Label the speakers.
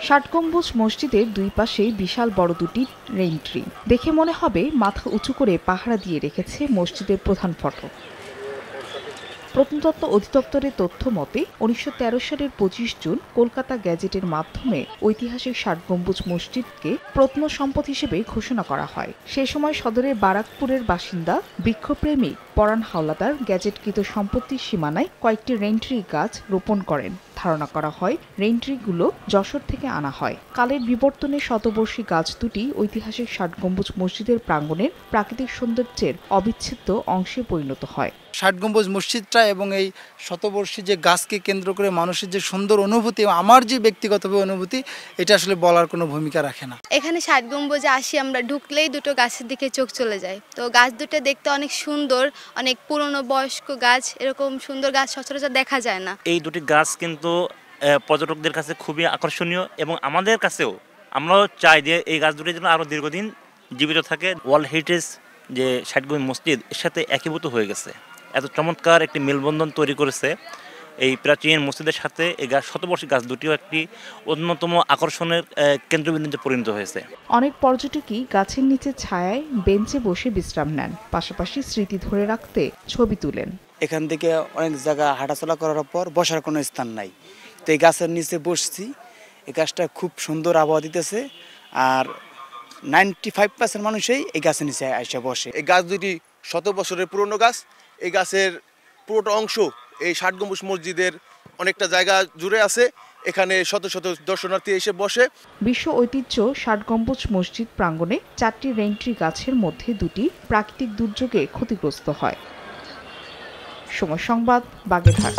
Speaker 1: ষাট গম্বুজ মসজিদের দুই পাশেই বিশাল বড় দুটি রেইন ট্রি। দেখে মনে হবে মাথা উঁচু করে পাহারা দিয়ে রেখেছে মসজিদের প্রধান ফটক। প্রত্নতত্ত্ব অধিদপ্তরের তথ্য মতে ১৯১৩ সালের ২৫ জুন কলকাতা গ্যাজেটের মাধ্যমে ঐতিহাসিক ষাট গম্বুজ মসজিদকে প্রত্ন সম্পদ হিসেবে ঘোষণা করা হয়। সে সময় সদরের বারাকপুরের বাসিন্দা বৃক্ষপ্রেমী পরাণ হাওলাদার গ্যাজেটকৃত সম্পত্তির সীমানায় কয়েকটি রেইনট্রি গাছ রোপণ করেন। ধারণা করা হয় রেইনট্রিগুলো যশোর থেকে আনা হয়। কালের বিবর্তনে শতবর্ষী গাছ দুটি ঐতিহাসিক ষাট গম্বুজ মসজিদের প্রাঙ্গণের প্রাকৃতিক সৌন্দর্যের অবিচ্ছেদ্য অংশে পরিণত হয়।
Speaker 2: ষাট গম্বুজ মসজিদটা এবং এই শতবর্ষী যে গাছকে কেন্দ্র করে মানুষের যে সুন্দর অনুভূতি, আমার যে ব্যক্তিগতভাবে অনুভূতি, এটা আসলে বলার কোনো ভূমিকা রাখে না।
Speaker 3: এখানে ষাট গম্বুজে আসি আমরা, ঢুকলেই দুটো গাছের দিকে চোখ চলে যায়। তো গাছ দুটো দেখতে অনেক সুন্দর, অনেক পুরনো বয়স্ক গাছ, এরকম সুন্দর গাছ সচরাচর দেখা যায় না।
Speaker 4: এই দুটি গাছ কিন্তু পর্যটকদের কাছে খুবই আকর্ষণীয় এবং আমাদের কাছেও আমরাও চাই যে এই গাছ দুটি যেন আরও দীর্ঘদিন জীবিত থাকে। ওয়ার্ল্ড হেরিটেজ যে ষাট গম্বুজ মসজিদ এর সাথে একীভূত হয়ে গেছে। এত চমৎকার একটি মেলবন্ধন তৈরি করেছে এই প্রাচীন মসজিদের সাথে এই শতবর্ষী গাছ দুটিও একটি অন্যতম আকর্ষণের কেন্দ্রবিন্দুতে পরিণত হয়েছে।
Speaker 1: অনেক পর্যটকই গাছের নিচে ছায়ায় বেঞ্চে বসে বিশ্রাম নেন, পাশাপাশি স্মৃতি ধরে রাখতে ছবি তুলেন।
Speaker 2: এখান থেকে অনেক জায়গা হাঁটাচলা করার পর বসার কোনো স্থান নাই, তো এই গাছের নিচে বসছি। এই গাছটা খুব সুন্দর আবহাওয়া দিতেছে, আর 95% মানুষই এই গাছের নিচে এসে বসে।
Speaker 5: এই গাছ দুটি শত বছরের পুরনো গাছ। এই গাছের পুরোটা অংশ এই ষাট গম্বুজ মসজিদের অনেকটা জায়গা জুড়ে আছে। এখানে শত শত দর্শনার্থী এসে বসে।
Speaker 1: বিশ্ব ঐতিহ্য ষাট গম্বুজ মসজিদ প্রাঙ্গণে 4টি রেইনট্রি গাছের মধ্যে 2টি প্রাকৃতিক দুর্যোগে ক্ষতিগ্রস্ত হয়। সময় সংবাদ, বাগেরহাট।